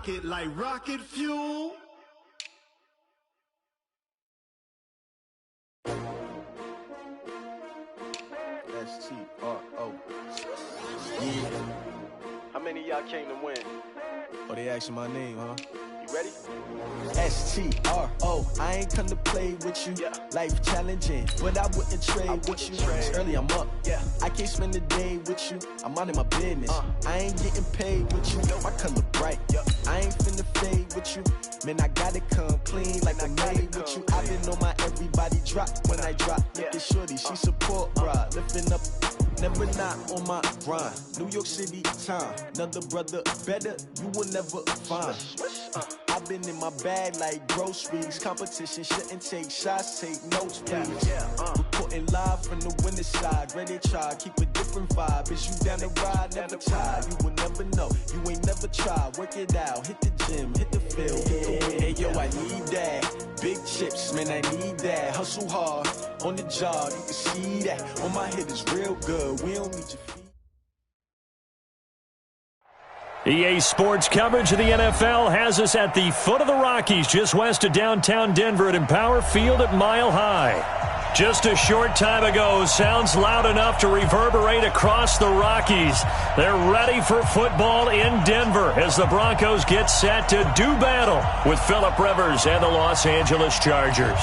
rocket like rocket fuel. S-T-R-O. Yeah. How many of y'all came to win? Oh, they asking my name, huh? You ready? S-T-R-O. I ain't come to play with you. Yeah. Life challenging, but I wouldn't trade with you. It's early, I'm up. Yeah. I can't spend the day with you. I'm out in my business. I ain't getting paid with you. My color bright. Yeah. I ain't finna fade with you. Man, I gotta come clean like I made with you. I've been on my everybody drop when I drop. Look at shorty, she support, bruh. Lifting up, never not on my grind. New York City time, another brother better, you will never find. I've been in my bag like groceries. Competition shouldn't take shots, take notes, please. Reporting live from the winter side. Ready to try, keep a different vibe. Is you down the ride, never tired. You will never know, you ain't never tried. Work it out, hit the gym, hit the field, hit the win. Hey yo, I need that. Big chips, man, I need that. Hustle hard, on the job, you can see that. On my head is real good, we don't need your feet. EA Sports coverage of the NFL has us at the foot of the Rockies, just west of downtown Denver at Empower Field at Mile High. Just a short time ago, sounds loud enough to reverberate across the Rockies. They're ready for football in Denver as the Broncos get set to do battle with Phillip Rivers and the Los Angeles Chargers.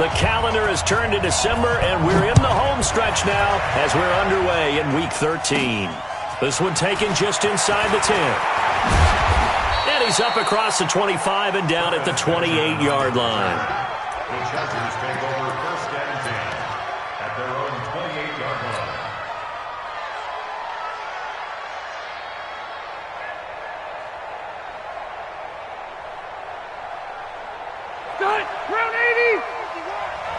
The calendar has turned to December, and we're in the home stretch now as we're underway in Week 13. This one taken just inside the 10. And he's up across the 25 and down at the 28-yard line. The Chargers take over first and 10 at their own 28-yard line. Good! Round 80!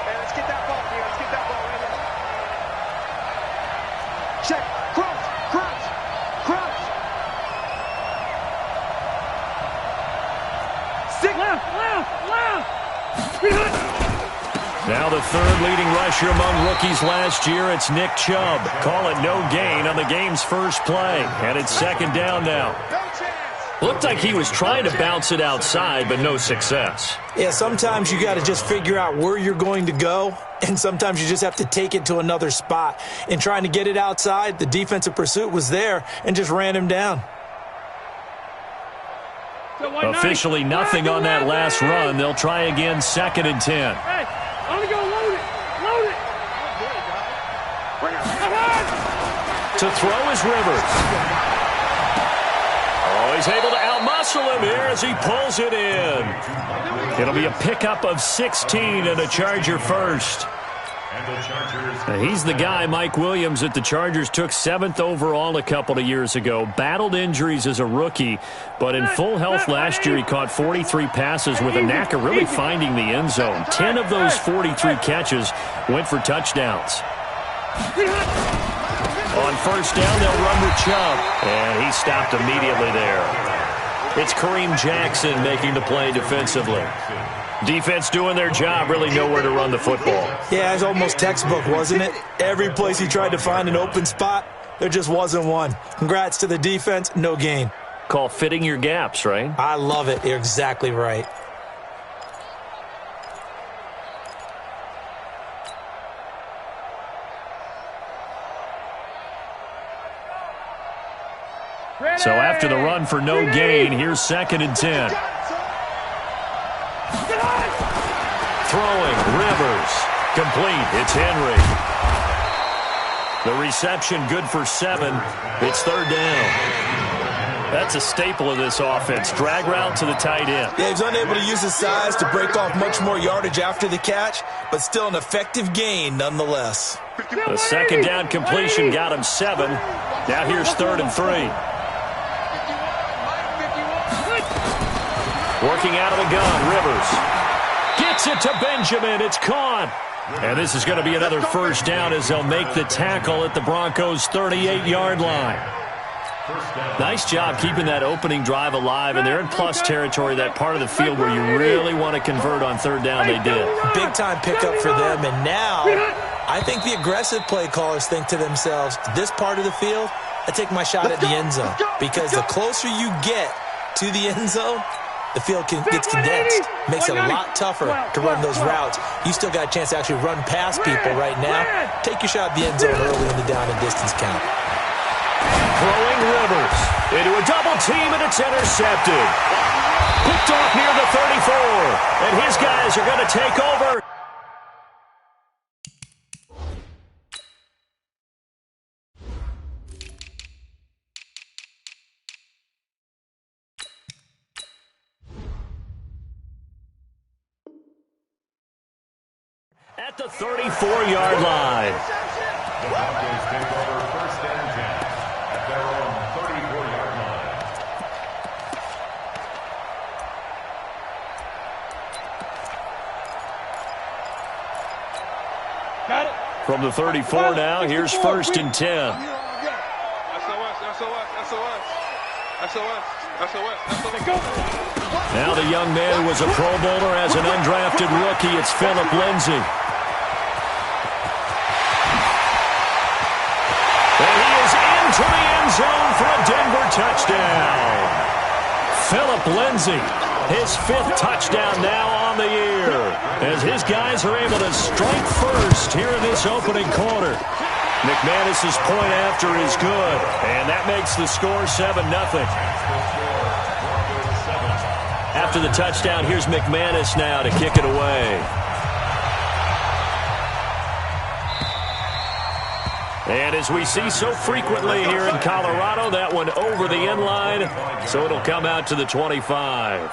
Hey, let's get that ball here. Let's get that ball right here. Check. Crouch. Crouch. Crouch. Stick. Left. Now the third leading rusher among rookies last year, it's Nick Chubb. Call it no gain on the game's first play. And it's second down now. Looked like he was trying to bounce it outside, but no success. Yeah, sometimes you got to just figure out where you're going to go, and sometimes you just have to take it to another spot. In trying to get it outside, the defensive pursuit was there and just ran him down. Officially nothing on that last run. They'll try again, second and 10. Hey, only go load it. Load it. To throw is Rivers. Oh, he's able to outmuscle him here as he pulls it in. It'll be a pickup of 16 and a Charger first. He's the guy, Mike Williams, that the Chargers took 7th overall a couple of years ago. Battled injuries as a rookie, but in full health last year, he caught 43 passes with a knack of really finding the end zone. 10 of those 43 catches went for touchdowns. On first down, they'll run with Chubb, and he stopped immediately there. It's Kareem Jackson making the play defensively. Defense doing their job, really nowhere to run the football. Yeah, it's almost textbook, wasn't it? Every place he tried to find an open spot, there just wasn't one. Congrats to the defense, no gain. Call fitting your gaps, right? I love it. You're exactly right. So after the run for no gain, here's second and 10. Throwing, Rivers. Complete, it's Henry. The reception good for 7. It's third down. That's a staple of this offense. Drag route to the tight end. Yeah, he's unable to use his size to break off much more yardage after the catch, but still an effective gain nonetheless. The second down completion got him 7. Now here's third and 3. Working out of the gun, Rivers. Gets it to Benjamin. It's caught. And this is going to be another first down as they'll make the tackle at the Broncos' 38-yard line. Nice job keeping that opening drive alive, and they're in plus territory, that part of the field where you really want to convert on third down. They did. Big-time pickup for them, and now I think the aggressive play callers think to themselves, this part of the field, I take my shot at the end zone because the closer you get to the end zone, the field gets condensed. Makes it a lot tougher to run those routes. You still got a chance to actually run past people right now. Take your shot at the end zone early in the down and distance count. Throwing Rivers into a double team, and it's intercepted. Picked off near the 34, and his guys are going to take over. At the 34-yard line. The Broncos take over 1st and 10 at their own 34-yard line. Got it. From the 34 now, here's 1st and 10. Now the young man who was a Pro Bowler as an undrafted rookie, it's Philip Lindsay. And he is into the end zone for a Denver touchdown. Philip Lindsay, his 5th touchdown now on the year, as his guys are able to strike first here in this opening quarter. McManus's point after is good, and that makes the score 7-0. After the touchdown, here's McManus now to kick it away. And as we see so frequently here in Colorado, that one over the end line, so it'll come out to the 25.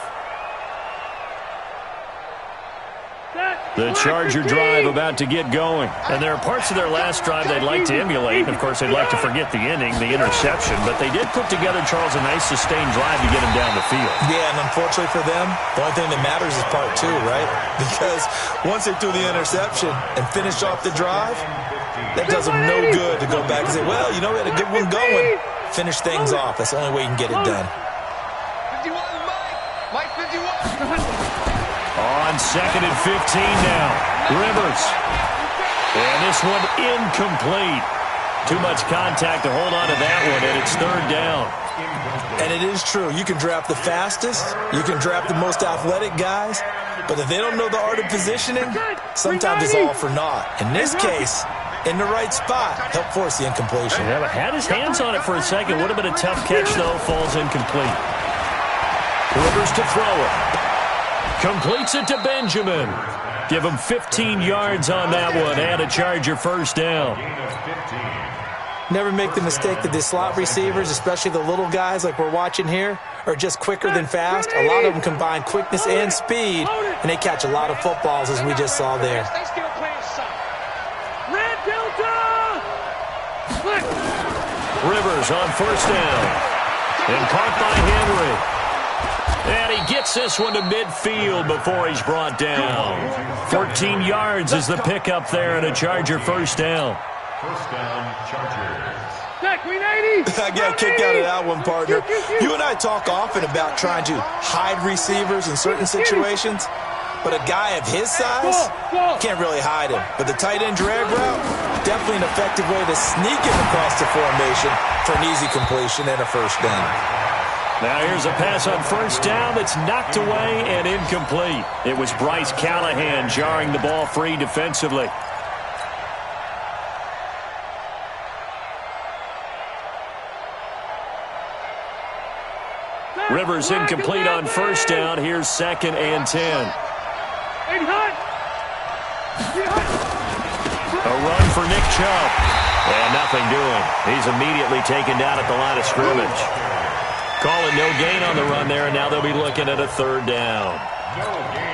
The Charger drive about to get going. And there are parts of their last drive they'd like to emulate. And, of course, they'd like to forget the inning, the interception. But they did put together, Charles, a nice sustained drive to get him down the field. Yeah, and unfortunately for them, the only thing that matters is part 2, right? Because once they threw the interception and finished off the drive, that does them no good to go back and say, well, you know, we had a good one going. Finish things off. That's the only way you can get it done. 51, Mike 51. On 2nd and 15 now. Rivers. And this one incomplete. Too much contact to hold on to that one, and it's 3rd down. And it is true. You can draft the fastest. You can draft the most athletic guys. But if they don't know the art of positioning, sometimes it's all for naught. In this case, in the right spot, help force the incompletion. Yeah, but had his hands on it for a second. Would have been a tough catch, though. Falls incomplete. Rivers to throw it. Completes it to Benjamin. Give him 15 yards on that one and a Charger 1st down. Never make the mistake that the slot receivers, especially the little guys like we're watching here, are just quicker than fast. A lot of them combine quickness and speed, and they catch a lot of footballs, as we just saw there. Red Delta! Rivers on 1st down. And caught by Henry. And he gets this one to midfield before he's brought down. 14 yards is the pickup there and a Charger 1st down. 1st down, Chargers. Jack, Green 80! I got a kick out of that one, partner. You and I talk often about trying to hide receivers in certain situations, but a guy of his size, can't really hide him. But the tight end drag route, definitely an effective way to sneak him across the formation for an easy completion and a 1st down. Now here's a pass on 1st down that's knocked away and incomplete. It was Bryce Callahan jarring the ball free defensively. Rivers incomplete on 1st down. Here's 2nd and 10. A run for Nick Chubb. And nothing doing. He's immediately taken down at the line of scrimmage. Calling no gain on the run there, and now they'll be looking at a 3rd down.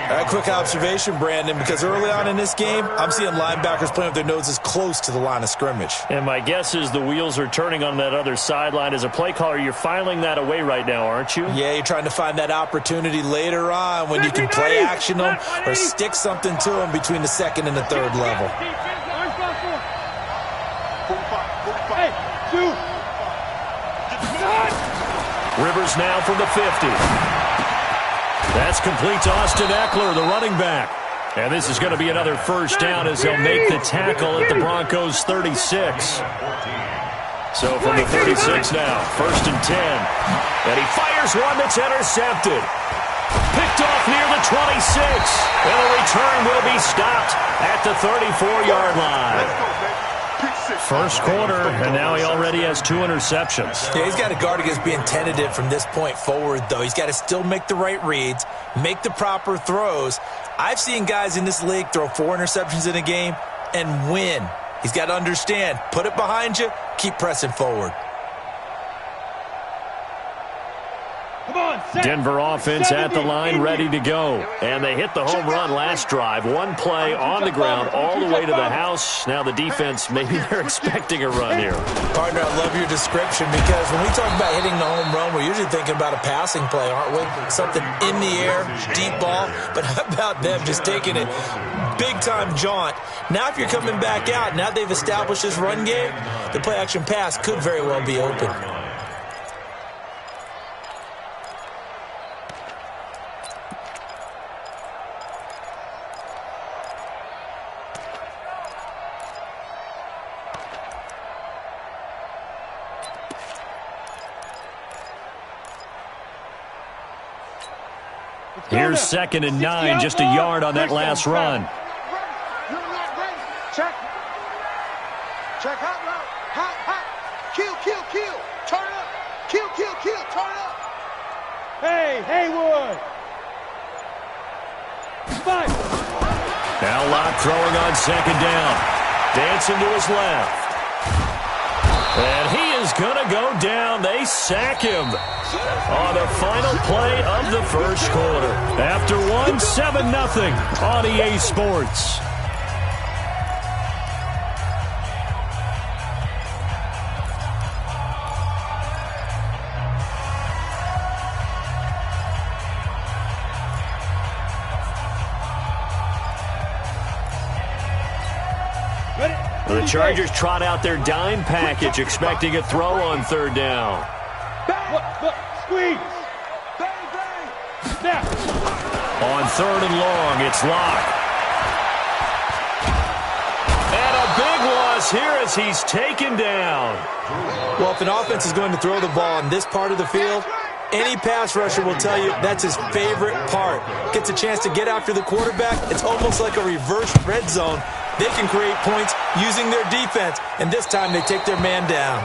A quick observation, Brandon, because early on in this game, I'm seeing linebackers playing with their noses close to the line of scrimmage. And my guess is the wheels are turning on that other sideline. As a play caller, you're filing that away right now, aren't you? Yeah, you're trying to find that opportunity later on when you can play action them or stick something to them between the 2nd and the 3rd level. Rivers now from the 50. That's complete to Austin Eckler, the running back. And this is going to be another 1st down as they'll make the tackle at the Broncos 36. So from the 36 now, 1st and 10. And he fires one that's intercepted. Picked off near the 26. And the return will be stopped at the 34-yard line. First quarter, and now he already has 2 interceptions. Yeah, he's got to guard against being tentative from this point forward, though. He's got to still make the right reads, make the proper throws. I've seen guys in this league throw 4 interceptions in a game and win. He's got to understand, put it behind you, keep pressing forward. Denver offense at the line, ready to go. And they hit the home run last drive. 1 play on the ground all the way to the house. Now the defense, maybe they're expecting a run here. Partner, I love your description because when we talk about hitting the home run, we're usually thinking about a passing play, aren't we? Something in the air, deep ball. But how about them just taking it big-time jaunt? Now if you're coming back out, now they've established this run game, the play-action pass could very well be open. Here's 2nd and 9, just a yard on that last run. Check. Check, hot route. Hot. Kill. Turn up. Kill. Turn up. Hey, Haywood. 5. Now Locke throwing on 2nd down. Dancing to his left. And he is going to go down. They sack him on the final play of the first quarter. After 7-0 on EA Sports. The Chargers trot out their dime package, expecting a throw on 3rd down. Squeeze. Snap. On 3rd and long, it's Locke. And a big loss here as he's taken down. Well, if an offense is going to throw the ball in this part of the field, any pass rusher will tell you that's his favorite part. Gets a chance to get after the quarterback. It's almost like a reverse red zone. They can create points using their defense, and this time they take their man down.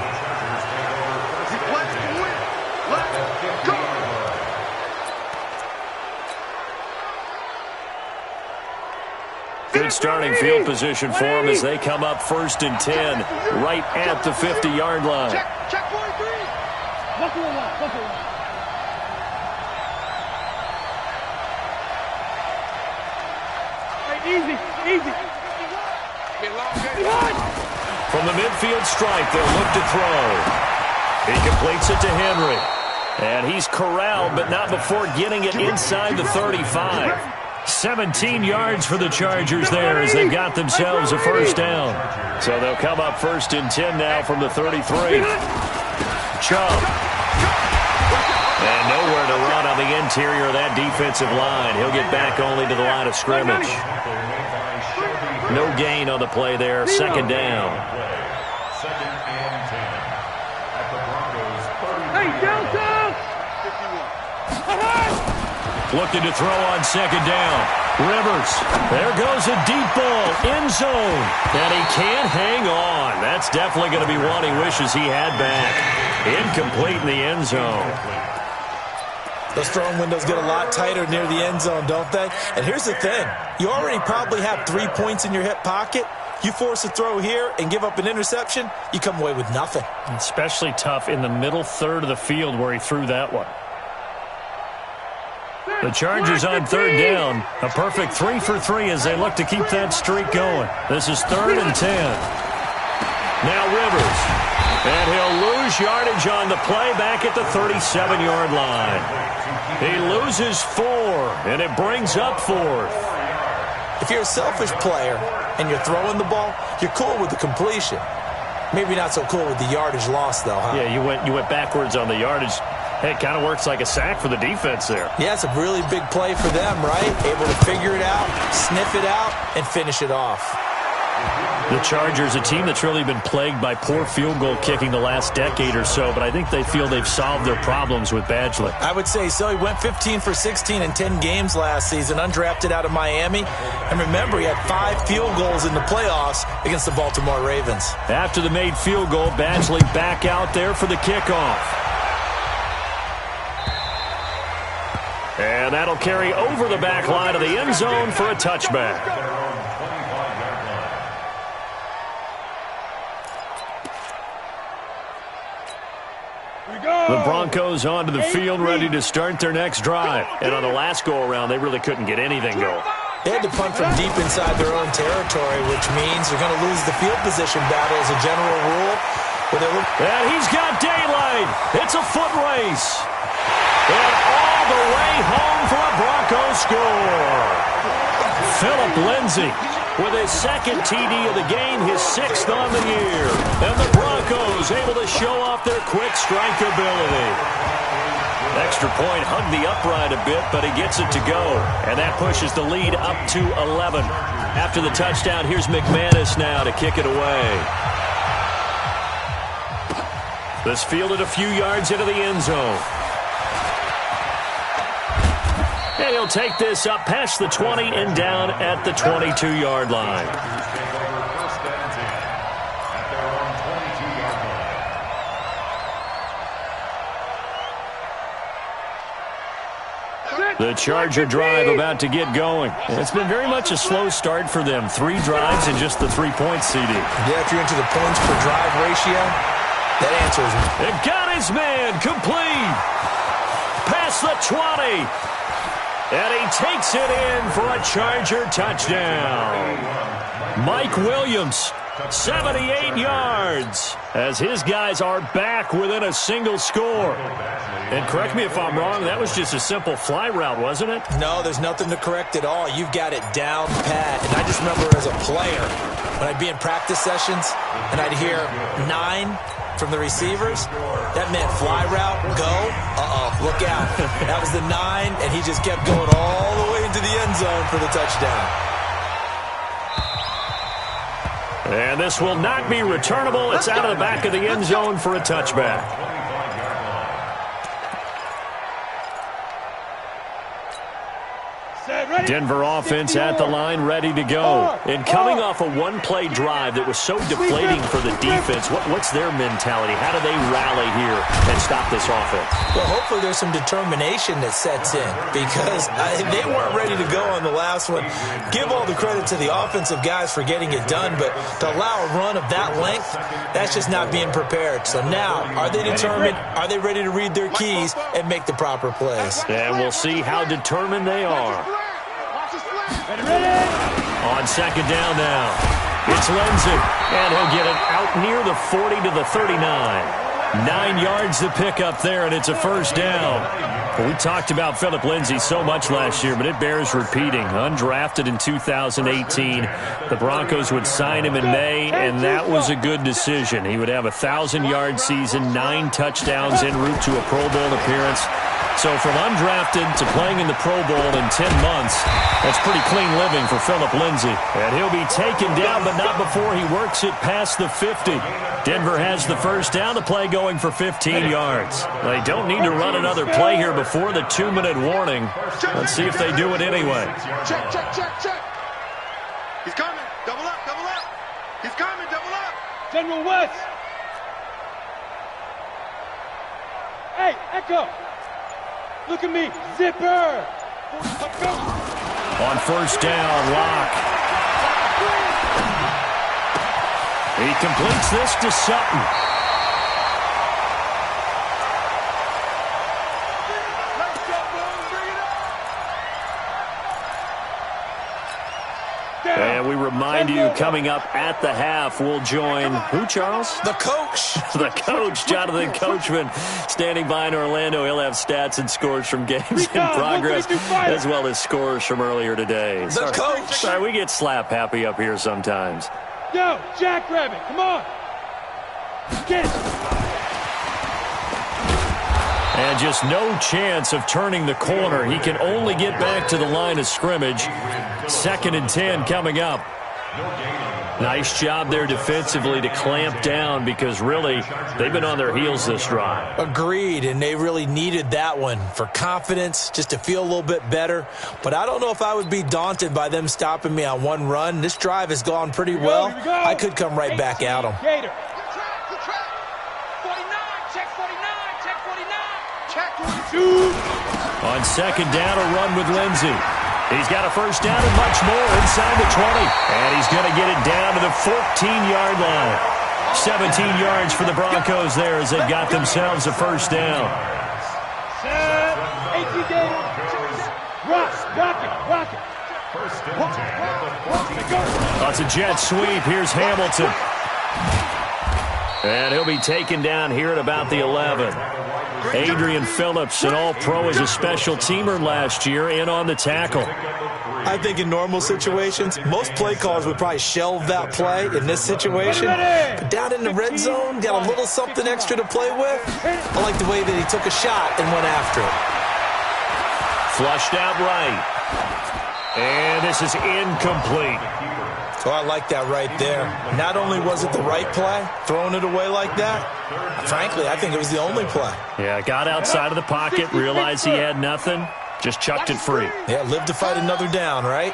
Good starting field position for them as they come up 1st and 10, right at the 50-yard line. Check 43. Buckle it up. Hey, easy. From the midfield stripe, they'll look to throw. He completes it to Henry. And he's corralled, but not before getting it inside the 35. 17 yards for the Chargers there as they've got themselves a 1st down. So they'll come up 1st and 10 now from the 33. Chubb. And nowhere to run on the interior of that defensive line. He'll get back only to the line of scrimmage. No gain on the play there. 2nd down. 2nd and 10 at the Broncos 30. Hey, downtown. 51. Looking to throw on 2nd down. Rivers. There goes a deep ball. End zone. And he can't hang on. That's definitely going to be one he wishes he had back. Incomplete in the end zone. Those throwing windows get a lot tighter near the end zone, don't they? And here's the thing. You already probably have 3 points in your hip pocket. You force a throw here and give up an interception, you come away with nothing. Especially tough in the middle 3rd of the field where he threw that one. The Chargers on 3rd down. A perfect 3 for 3 as they look to keep that streak going. This is 3rd and 10. Now Rivers. And he'll lose yardage on the play back at the 37-yard line. He loses 4, and it brings up 4th. If you're a selfish player and you're throwing the ball, you're cool with the completion. Maybe not so cool with the yardage loss, though, huh? Yeah, you went backwards on the yardage. Hey, it kind of works like a sack for the defense there. Yeah, it's a really big play for them, right? Able to figure it out, sniff it out, and finish it off. The Chargers, a team that's really been plagued by poor field goal kicking the last decade or so, but I think they feel they've solved their problems with Badgley. I would say so. He went 15 for 16 in 10 games last season, undrafted out of Miami. And remember, he had 5 field goals in the playoffs against the Baltimore Ravens. After the made field goal, Badgley back out there for the kickoff. And that'll carry over the back line of the end zone for a touchback. The Broncos onto the field, ready to start their next drive. And on the last go-around, they really couldn't get anything going. They had to punt from deep inside their own territory, which means they're going to lose the field position battle as a general rule. And he's got daylight. It's a foot race. And all the way home for a Broncos score. Philip Lindsay with his second TD of the game, his 6th on the year. And the Broncos able to show off their quick strike ability. Extra point hugged the upright a bit, but he gets it to go. And that pushes the lead up to 11. After the touchdown, here's McManus now to kick it away. This fielded a few yards into the end zone. And he'll take this up past the 20 and down at the 22-yard line. The Charger drive about to get going. It's been very much a slow start for them. 3 drives and just the 3-point CD. Yeah, if you're into the points per drive ratio, that answers me. It got his man complete. Past the 20. And he takes it in for a Charger touchdown. Mike Williams, 78 yards, as his guys are back within a single score. And correct me if I'm wrong, that was just a simple fly route, wasn't it? No, there's nothing to correct at all. You've got it down pat. And I just remember as a player, when I'd be in practice sessions and I'd hear 9 from the receivers, that meant fly route, go, look out. That was the 9, and he just kept going all the way into the end zone for the touchdown. And this will not be returnable. It's out of the back of the end zone for a touchback. Denver offense at the line, ready to go. And coming off a one-play drive that was so deflating for the defense, what's their mentality? How do they rally here and stop this offense? Well, hopefully there's some determination that sets in, because they weren't ready to go on the last one. Give all the credit to the offensive guys for getting it done, but to allow a run of that length, that's just not being prepared. So now, are they determined? Are they ready to read their keys and make the proper plays? And we'll see how determined they are. On second down now, it's Lindsay, and he'll get it out near the 40 to the 39. 9 yards to pick up there, and it's a first down. Well, we talked about Philip Lindsay so much last year, but it bears repeating. Undrafted in 2018, the Broncos would sign him in May, and that was a good decision. He would have a 1,000-yard season, 9 touchdowns en route to a Pro Bowl appearance. So from undrafted to playing in the Pro Bowl in 10 months, that's pretty clean living for Philip Lindsay. And he'll be taken down, but not before he works it past the 50. Denver has the first down, the play going for 15 yards. They don't need to run another play here before the 2-minute warning. Let's see if they do it anyway. Check. He's coming. Double up. He's coming. Double up. General West. Hey, Echo. Look at me. Zipper. On first down, Locke. He completes this to Sutton. And we remind you, coming up at the half, we'll join who, Charles? The coach. The coach, Jonathan Coachman, standing by in Orlando. He'll have stats and scores from games in progress, as well as scores from earlier today. The coach. Sorry, we get slap happy up here sometimes. Yo, Jackrabbit, come on. Get it. And just no chance of turning the corner. He can only get back to the line of scrimmage. 2nd and 10 coming up. Nice job there defensively to clamp down because really they've been on their heels this drive. Agreed, and they really needed that one for confidence, just to feel a little bit better. But I don't know if I would be daunted by them stopping me on one run. This drive has gone pretty well. I could come right back at them. On second down, a run with Lindsey. He's got a first down and much more inside the 20. And he's going to get it down to the 14-yard line. 17 yards for the Broncos there as they've got themselves a first down. That's a jet sweep. Here's Hamilton. And he'll be taken down here at about the 11. Adrian Phillips, an all-pro as a special teamer last year, in on the tackle. I think in normal situations, most play callers would probably shelve that play in this situation. But down in the red zone, got a little something extra to play with. I like the way that he took a shot and went after it. Flushed out right. And this is incomplete. So I like that right there. Not only was it the right play, throwing it away like that, frankly, I think it was the only play. Yeah, got outside of the pocket, realized he had nothing, just chucked it free. Yeah, live to fight another down, right?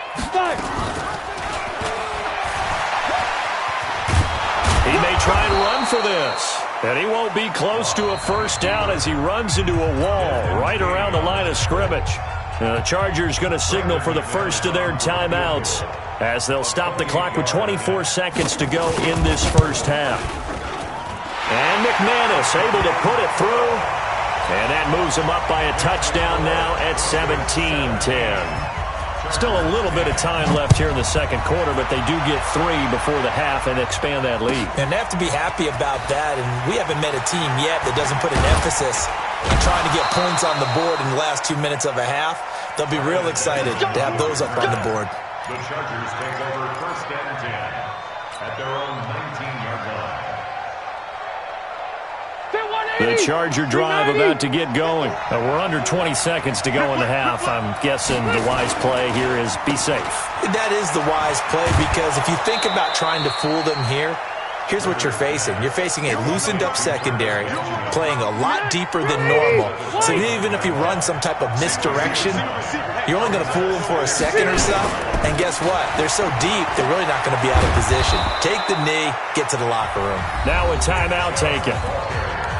He may try and run for this. And he won't be close to a first down as he runs into a wall right around the line of scrimmage. The Chargers going to signal for the first of their timeouts as they'll stop the clock with 24 seconds to go in this first half. And McManus able to put it through. And that moves him up by a touchdown now at 17-10. Still a little bit of time left here in the second quarter, but they do get 3 before the half and expand that lead. And they have to be happy about that, and we haven't met a team yet that doesn't put an emphasis on trying to get points on the board in the last 2 minutes of a half. They'll be real excited to have those up on the board. The Chargers take over first and 10 at their own 19-yard line. The Charger drive about to get going. We're under 20 seconds to go in the half. I'm guessing the wise play here is be safe. That is the wise play because if you think about trying to fool them here, here's what you're facing. You're facing a loosened-up secondary, playing a lot deeper than normal. So even if you run some type of misdirection, you're only going to fool them for a second or so. And guess what? They're so deep, they're really not going to be out of position. Take the knee, get to the locker room. Now a timeout taken.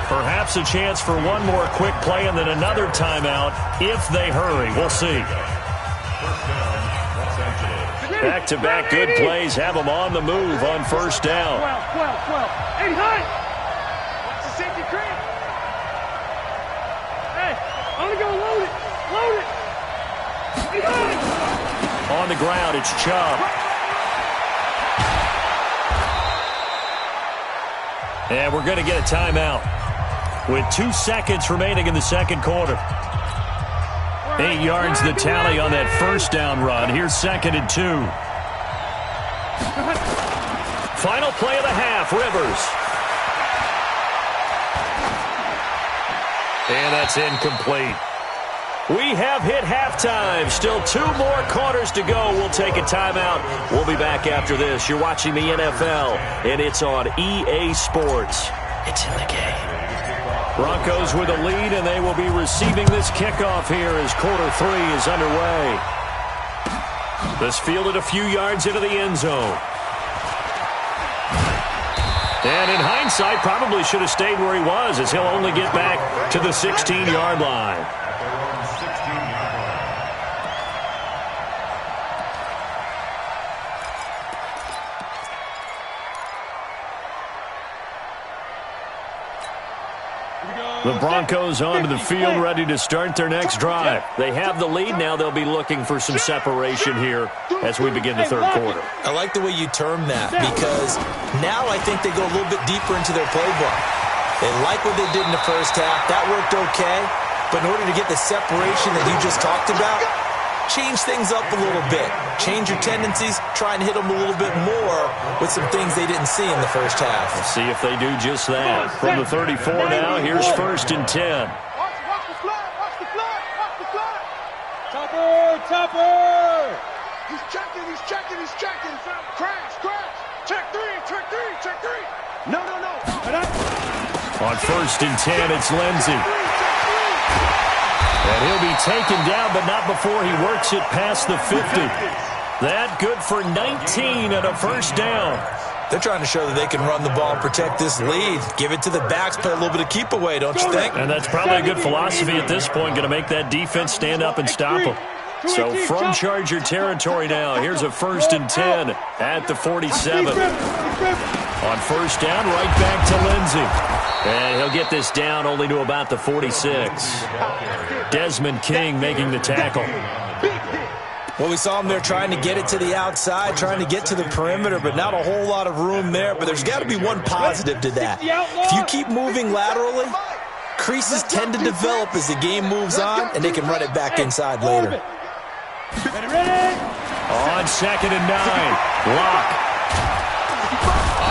Perhaps a chance for one more quick play and then another timeout if they hurry. We'll see. Back-to-back good plays have them on the move on first down. 12. Hey, high. Watch the safety creep. Hey, I'm going to go load it. Hey, high. On the ground, it's Chubb. And we're going to get a timeout with 2 seconds remaining in the second quarter. 8 yards the tally on that first down run. Here's 2nd and 2. Final play of the half, Rivers. And that's incomplete. We have hit halftime. Still 2 more quarters to go. We'll take a timeout. We'll be back after this. You're watching the NFL, and it's on EA Sports. It's in the game. Broncos with a lead, and they will be receiving this kickoff here as quarter 3 is underway. This fielded a few yards into the end zone. And in hindsight, probably should have stayed where he was as he'll only get back to the 16-yard line. The Broncos onto the field, ready to start their next drive. They have the lead now. They'll be looking for some separation here as we begin the third quarter. I like the way you term that because now I think they go a little bit deeper into their playbook. They like what they did in the first half. That worked okay. But in order to get the separation that you just talked about, change things up a little bit. Change your tendencies. Try and hit them a little bit more with some things they didn't see in the first half. We'll see if they do just that. From the 34 now, here's 1st and 10. Watch the flat. Topper. He's checking. Crash. Check three. No. On 1st and 10, it's Lindsey. And he'll be taken down, but not before he works it past the 50. That good for 19 and a first down. They're trying to show that they can run the ball and protect this lead. Give it to the backs, play a little bit of keep away, don't you think? And that's probably a good philosophy at this point, going to make that defense stand up and stop them. So from Charger territory now, here's a 1st and 10 at the 47. On 1st down, right back to Lindsey. And he'll get this down only to about the 46. Desmond King making the tackle. Well, we saw him there trying to get it to the outside, trying to get to the perimeter, but not a whole lot of room there. But there's got to be one positive to that. If you keep moving laterally, creases tend to develop as the game moves on, and they can run it back inside later. On 2nd and 9, Locke.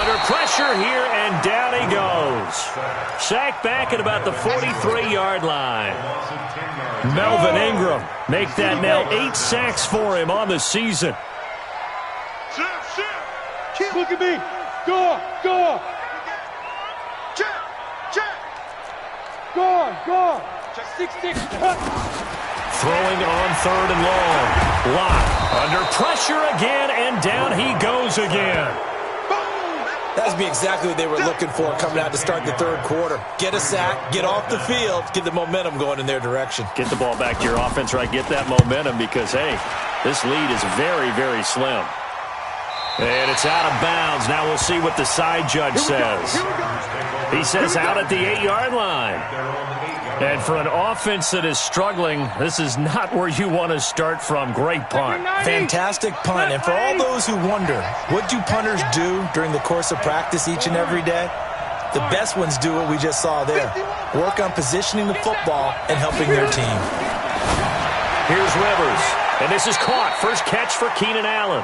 Under pressure here, and down he goes. Sacked back at about the 43-yard line. Melvin Ingram make that now 8 sacks for him on the season. Look at me. Go. Check. Go. 6-6. Throwing on 3rd and long. Locke under pressure again, and down he goes again. That would be exactly what they were looking for coming out to start the 3rd quarter. Get a sack, get off the field, get the momentum going in their direction. Get the ball back to your offense, right? Get that momentum because, hey, this lead is very, very slim. And it's out of bounds. Now we'll see what the side judge says. He says out at the 8-yard line. And for an offense that is struggling, this is not where you want to start from. Great punt. Fantastic punt. And for all those who wonder, what do punters do during the course of practice each and every day? The best ones do what we just saw there. Work on positioning the football and helping their team. Here's Rivers. And this is caught. First catch for Keenan Allen.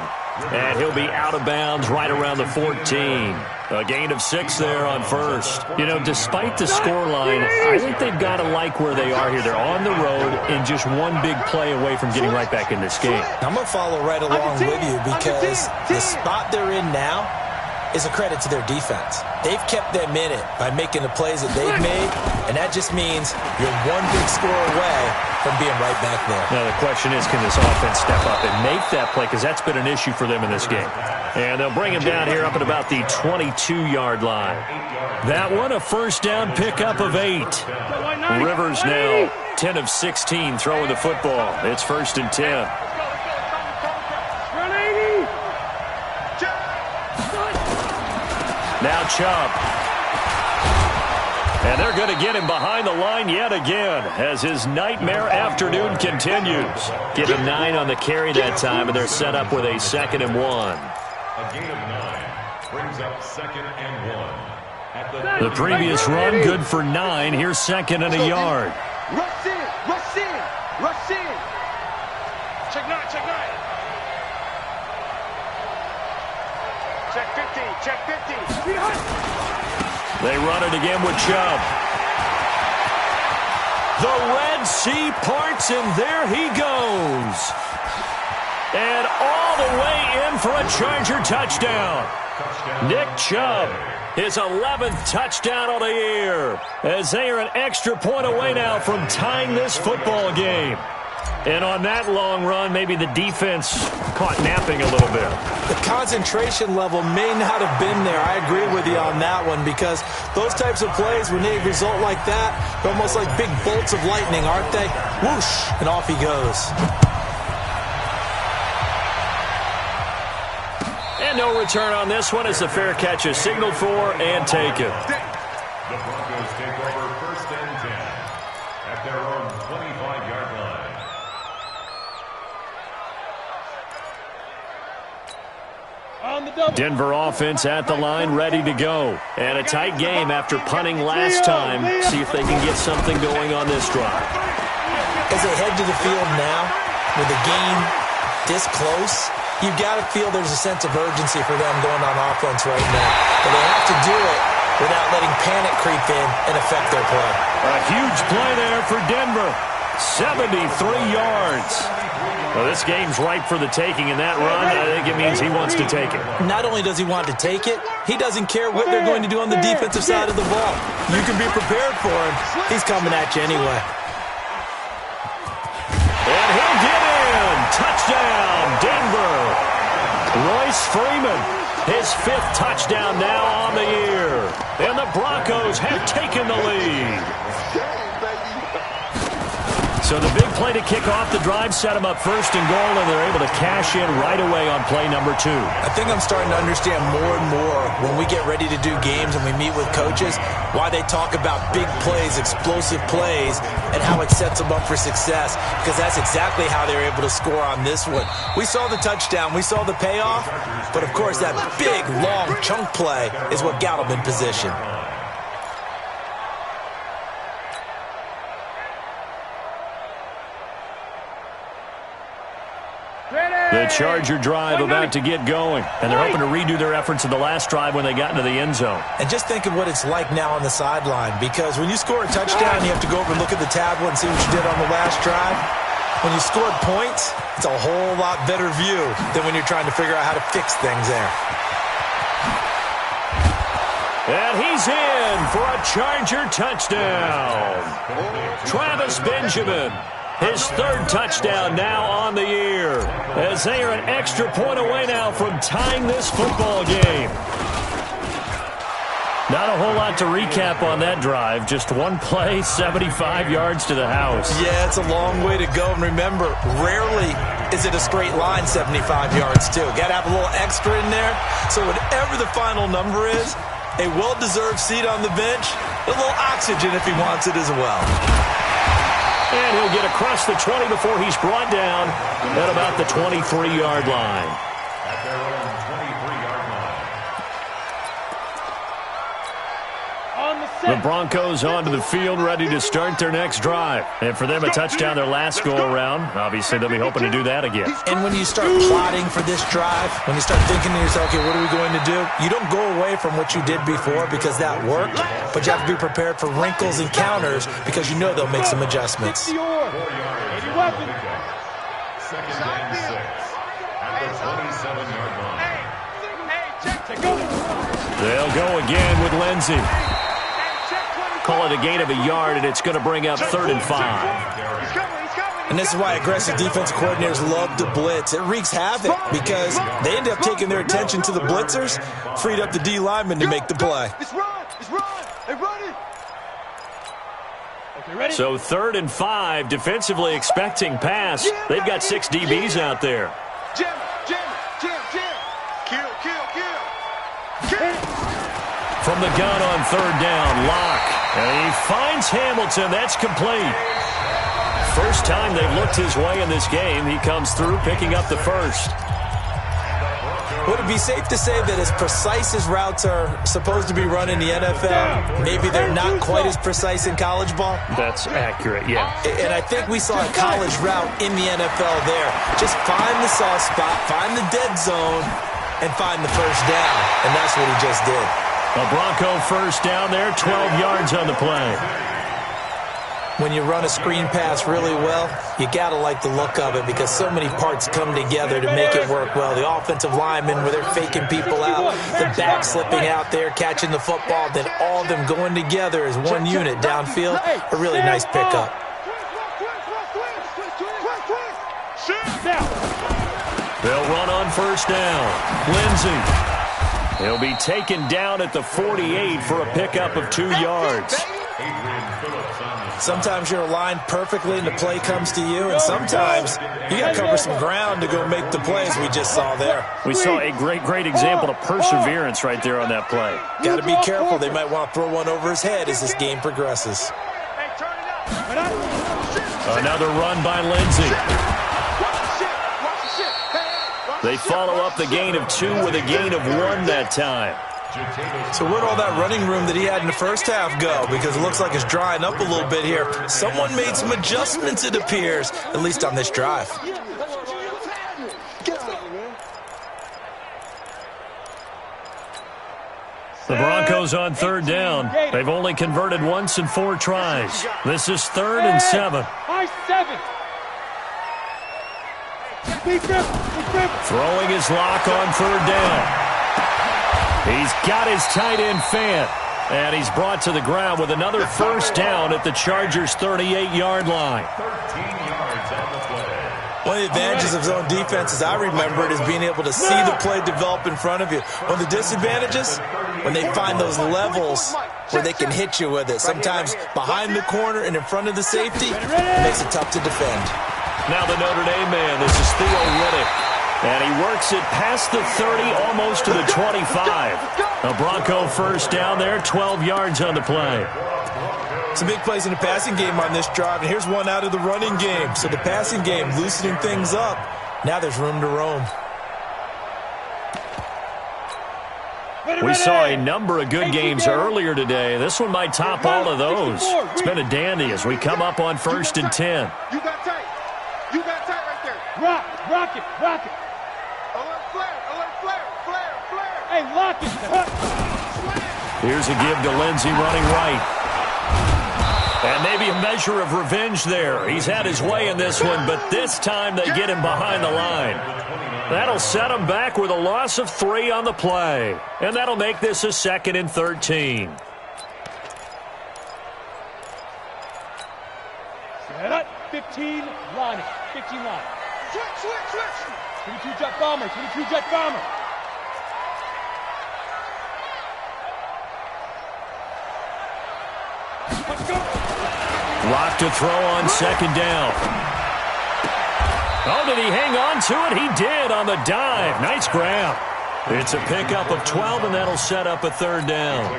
And he'll be out of bounds right around the 14. A gain of 6 there on 1st. You know, despite the scoreline, I think they've got to like where they are here. They're on the road and just one big play away from getting right back in this game. I'm going to follow right along with you because the spot they're in now is a credit to their defense. They've kept them in it by making the plays that they've made, and that just means you're one big score away from being right back there. Now the question is, can this offense step up and make that play? Because that's been an issue for them in this game. And they'll bring him down here up at about the 22-yard line. That one, a 1st down pickup of 8. Rivers now 10 of 16 throwing the football. It's 1st and 10. Now Chubb. And they're going to get him behind the line yet again as his nightmare afternoon continues. Get a 9 on the carry that time, and they're set up with a 2nd and 1. A gain of 9 brings up 2nd and 1. The previous run good for 9. Here's 2nd and a yard. Rush in. Check 9. Check 50. They run it again with Chubb. The Red Sea parts, and there he goes. And all the way in for a Charger touchdown. Nick Chubb, his 11th touchdown of the year, as they are an extra point away now from tying this football game. And on that long run, maybe the defense caught napping a little bit. The concentration level may not have been there. I agree with you on that one because those types of plays, when they result like that, they're almost like big bolts of lightning, aren't they? Whoosh, and off he goes. And no return on this one as the fair catch is signaled for and taken. The Broncos take over 1st and 10 at their own 25-yard line. Denver offense at the line, ready to go. And a tight game after punting last time. See if they can get something going on this drive. As they head to the field now, with the game this close, you've got to feel there's a sense of urgency for them going on offense right now. But they have to do it without letting panic creep in and affect their play. A huge play there for Denver. 73 yards. Well, this game's ripe for the taking, and that run, I think it means he wants to take it. Not only does he want to take it, he doesn't care what they're going to do on the defensive side of the ball. You can be prepared for him. He's coming at you anyway. And he'll get in. Touchdown, Denver. Royce Freeman, his 5th touchdown now on the year. And the Broncos have taken the lead. So the big play to kick off the drive set them up 1st and goal, and they're able to cash in right away on play number 2. I think I'm starting to understand more and more when we get ready to do games and we meet with coaches why they talk about big plays, explosive plays, and how it sets them up for success, because that's exactly how they were able to score on this one. We saw the touchdown. We saw the payoff, but, of course, that big, long chunk play is what got them in position. The Charger drive about to get going, and they're hoping to redo their efforts in the last drive when they got into the end zone. And just think of what it's like now on the sideline, because when you score a touchdown, you have to go over and look at the tablet and see what you did on the last drive. When you scored points, it's a whole lot better view than when you're trying to figure out how to fix things there. And he's in for a Charger touchdown. Travis Benjamin, his 3rd touchdown now on the year, as they are an extra point away now from tying this football game. Not a whole lot to recap on that drive. Just one play, 75 yards to the house. Yeah, it's a long way to go. And remember, rarely is it a straight line 75 yards, too. Got to have a little extra in there. So whatever the final number is, a well-deserved seat on the bench, a little oxygen if he wants it as well. And he'll get across the 20 before he's brought down at about the 23-yard line. At their own 23-yard line. The Broncos onto the field, ready to start their next drive. And for them, a touchdown their last go-around. Obviously, they'll be hoping to do that again. And when you start plotting for this drive, when you start thinking to yourself, okay, what are we going to do? You don't go away from what you did before because that worked, but you have to be prepared for wrinkles and counters because you know they'll make some adjustments. 4 yards. Second and 6. At the 27-yard line. They'll go again with Lindsey. Call it a gain of a yard, and it's going to bring up 3rd and 5. And this is why aggressive defensive coordinators love to blitz. It wreaks havoc because they end up taking their attention to the blitzers, freed up the D lineman to make the play. So 3rd and 5, defensively expecting pass. They've got 6 DBs out there. From the gun on 3rd down, Locke. And he finds Hamilton. That's complete. First time they've looked his way in this game. He comes through picking up the first. Would it be safe to say that as precise as routes are supposed to be run in the NFL, maybe they're not quite as precise in college ball? That's accurate, yeah. And I think we saw a college route in the NFL there. Just find the soft spot, find the dead zone, and find the first down. And that's what he just did. A Bronco first down there, 12 yards on the play. When you run a screen pass really well, you got to like the look of it because so many parts come together to make it work well. The offensive linemen, where they're faking people out, the back slipping out there, catching the football, then all of them going together as one unit downfield. A really nice pickup. They'll run on first down. Lindsey. He'll be taken down at the 48 for a pickup of 2 yards. Sometimes you're aligned perfectly and the play comes to you, and sometimes you got to cover some ground to go make the plays we just saw there. We saw a great example of perseverance right there on that play. Got to be careful. They might want to throw one over his head as this game progresses. Another run by Lindsey. They follow up the gain of 2 with a gain of 1 that time. So where'd all that running room that he had in the first half go? Because it looks like it's drying up a little bit here. Someone made some adjustments, it appears, at least on this drive. The Broncos on 3rd down. They've only converted once in 4 tries. This is 3rd and 7. Throwing his lock on third down. He's got his tight end fan. And he's brought to the ground with another first down at the Chargers' 38-yard line. 13 yards on the play. One of the advantages of zone defense, as I remember it, is being able to see the play develop in front of you. One of the disadvantages, when they find those levels where they can hit you with it. Sometimes behind the corner and in front of the safety, it makes it tough to defend. Now the Notre Dame man, this is Theo Riddick. And he works it past the 30, almost to the 25. A Bronco first down there, 12 yards on the play. Some big plays in the passing game on this drive, and here's one out of the running game. So the passing game loosening things up. Now there's room to roam. We saw a number of good games earlier today. This one might top all of those. It's been a dandy as we come up on 1st and 10. You got tight. You got tight right there. Rock it. Alert flare. Hey, lock it. Here's a give to Lindsey running right. And maybe a measure of revenge there. He's had his way in this one, but this time they get him behind the line. That'll set him back with a loss of 3 on the play. And that'll make this a 2nd and 13. Set up. 15 line. 15 line. Switch. 22 jet bomber. Let's go. Lock to throw on 2nd down. Oh, did he hang on to it? He did on the dive. Nice grab. It's a pickup of 12, and that'll set up a 3rd down.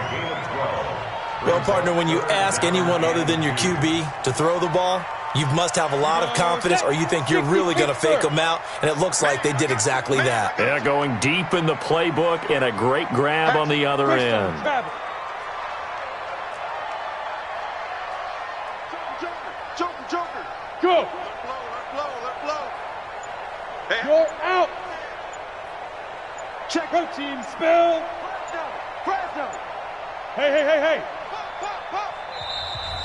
Well, partner, when you ask anyone other than your QB to throw the ball, you must have a lot of confidence, or you think you're really going to fake them out, and it looks like they did exactly that. Yeah, going deep in the playbook and a great grab on the other end. Joker. Go. Let blow. Hey. You're out. Check. Protein spill. Fresno. Hey. Pop.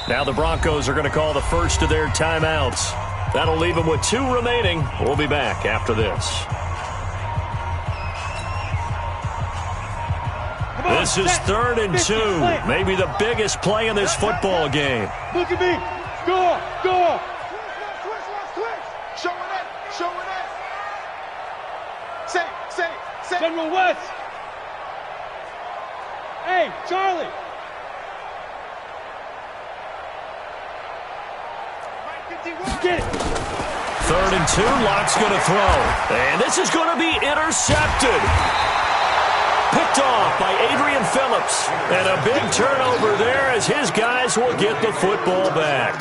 Now the Broncos are going to call the first of their timeouts. That'll leave them with 2 remaining. We'll be back after this. This is 3rd and 2. Maybe the biggest play in this football game. Look at me. Go. Switch. Show it. Say. General West. Hey, Charlie. Get it. 3rd and 2. Lock's going to throw. And this is going to be intercepted. Picked off by Adrian Phillips. And a big turnover there as his guys will get the football back.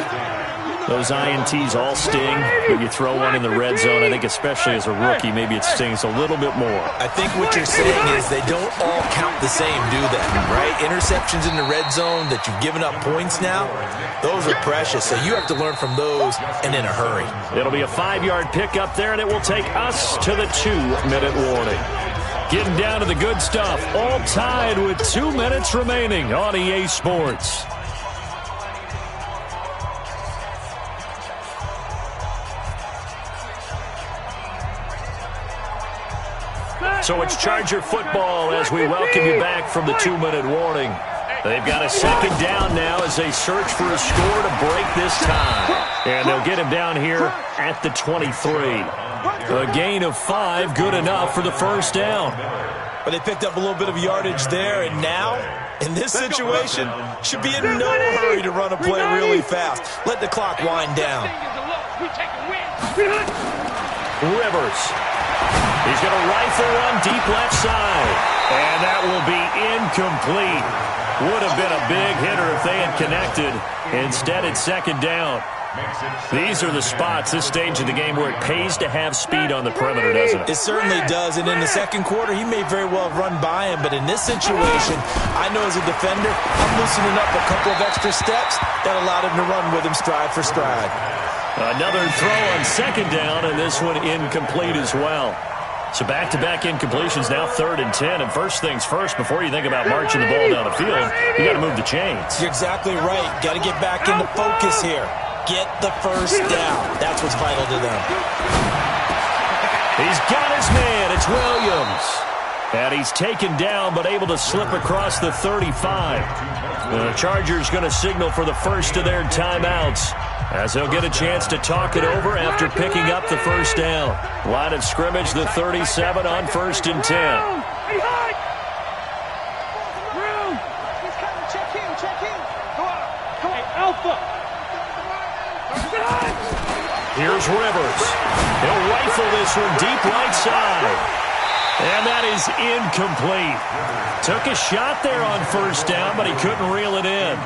Those INTs all sting, but you throw one in the red zone, I think especially as a rookie, maybe it stings a little bit more. I think what you're saying is they don't all count the same, do they? Right? Interceptions in the red zone that you've given up points now, those are precious. So you have to learn from those and in a hurry. It'll be a 5-yard pickup there, and it will take us to the 2-minute warning. Getting down to the good stuff, all tied with 2 minutes remaining on EA Sports. So it's Charger football as we welcome you back from the 2-minute warning. They've got a 2nd down now as they search for a score to break this tie. And they'll get him down here at the 23. A gain of 5, good enough for the first down. But they picked up a little bit of yardage there, and now, in this situation, should be in no hurry to run a play really fast. Let the clock wind down. Rivers. He's going to rifle one deep left side. And that will be incomplete. Would have been a big hitter if they had connected. Instead, it's 2nd down. These are the spots, this stage of the game, where it pays to have speed on the perimeter, doesn't it? It certainly does, and in the 2nd quarter, he may very well have run by him, but in this situation, I know as a defender, I'm loosening up a couple of extra steps that allowed him to run with him stride for stride. Another throw on 2nd down, and this one incomplete as well. So back-to-back incompletions, now 3rd and 10. And first things first, before you think about marching the ball down the field, you got to move the chains. You're exactly right. Got to get back into focus here. Get the first down. That's what's vital to them. He's got his man. It's Williams. And he's taken down but able to slip across the 35. The Chargers going to signal for the first of their timeouts as they'll get a chance to talk it over after picking up the first down. Line of scrimmage, the 37 on 1st and 10. Here's Rivers. He'll rifle this one deep right side. And that is incomplete. Took a shot there on 1st down, but he couldn't reel it in.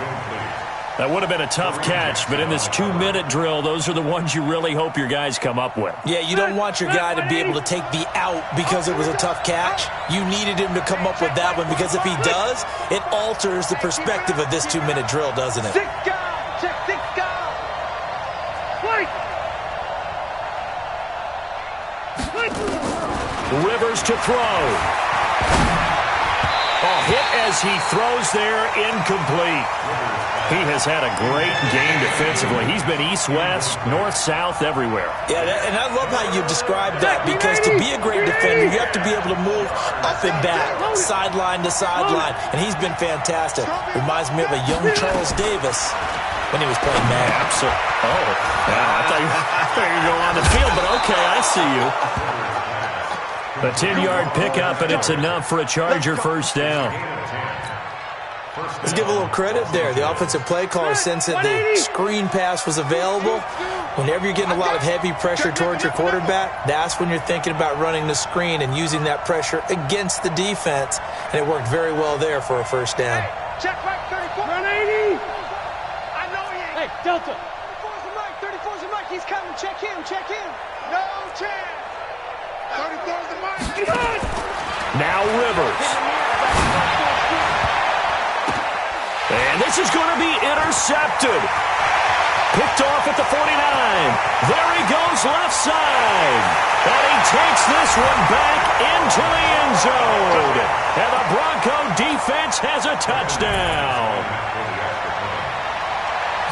That would have been a tough catch, but in this 2-minute drill, those are the ones you really hope your guys come up with. Yeah, you don't want your guy to be able to take the out because it was a tough catch. You needed him to come up with that one because if he does, it alters the perspective of this 2-minute drill, doesn't it? Rivers to throw. Hit as he throws there, incomplete. He has had a great game defensively. He's been east-west, north-south, everywhere. Yeah, and I love how you described that because to be a great defender, you have to be able to move up and back, sideline to sideline, and he's been fantastic. Reminds me of a young Charles Davis when he was playing man. Absolutely. Oh, yeah, I thought you were going on the field, but okay, I see you. A 10-yard pickup, and it's enough for a Charger first down. Let's give a little credit there. The offensive play caller sensed that the screen pass was available. Whenever you're getting a lot of heavy pressure towards your quarterback, that's when you're thinking about running the screen and using that pressure against the defense. And it worked very well there for a first down. Check right, 34. Run 80. I know he ain't. Hey, Delta. 34's the mic. 34's the mic. He's coming. Check him. Check him. No chance. 34's the mic. Now Rivers. And this is going to be intercepted. Picked off at the 49. There he goes left side. And he takes this one back into the end zone. And the Bronco defense has a touchdown.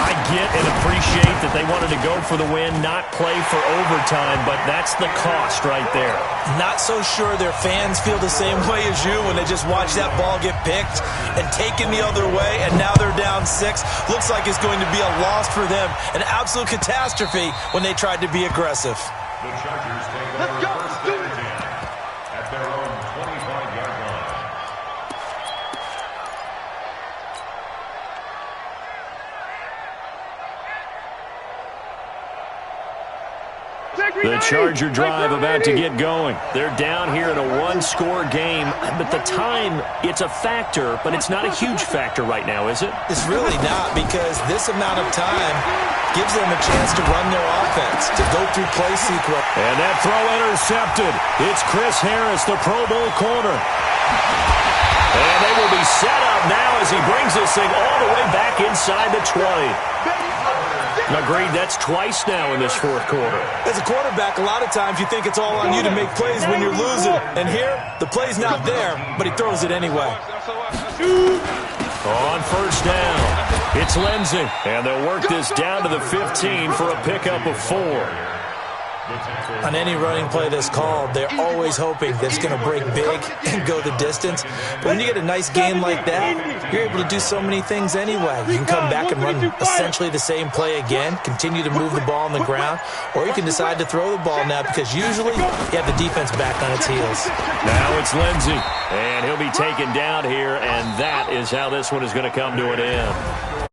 I get and appreciate that they wanted to go for the win, not play for overtime, but that's the cost right there. Not so sure their fans feel the same way as you when they just watch that ball get picked and taken the other way, and now they're down 6. Looks like it's going to be a loss for them, an absolute catastrophe when they tried to be aggressive. The Chargers take over first and 10 at their own 25-yard line. The Charger drive about to get going. They're down here in a one-score game, but the time, it's a factor, but it's not a huge factor right now, is it? It's really not, because this amount of time gives them a chance to run their offense, to go through play sequence. And that throw intercepted. It's Chris Harris, the Pro Bowl corner. And they will be set up now as he brings this thing all the way back inside the 20. Agreed, that's twice now in this fourth quarter. As a quarterback, a lot of times you think it's all on you to make plays when you're losing. And here, the play's not there, but he throws it anyway. On first down, it's Lindsey. And they'll work this down to the 15 for a pickup of 4. On any running play that's called, they're always hoping that it's going to break big and go the distance. But when you get a nice game like that, you're able to do so many things anyway. You can come back and run essentially the same play again, continue to move the ball on the ground, or you can decide to throw the ball now because usually you have the defense back on its heels. Now it's Lindsey, and he'll be taken down here, and that is how this one is going to come to an end.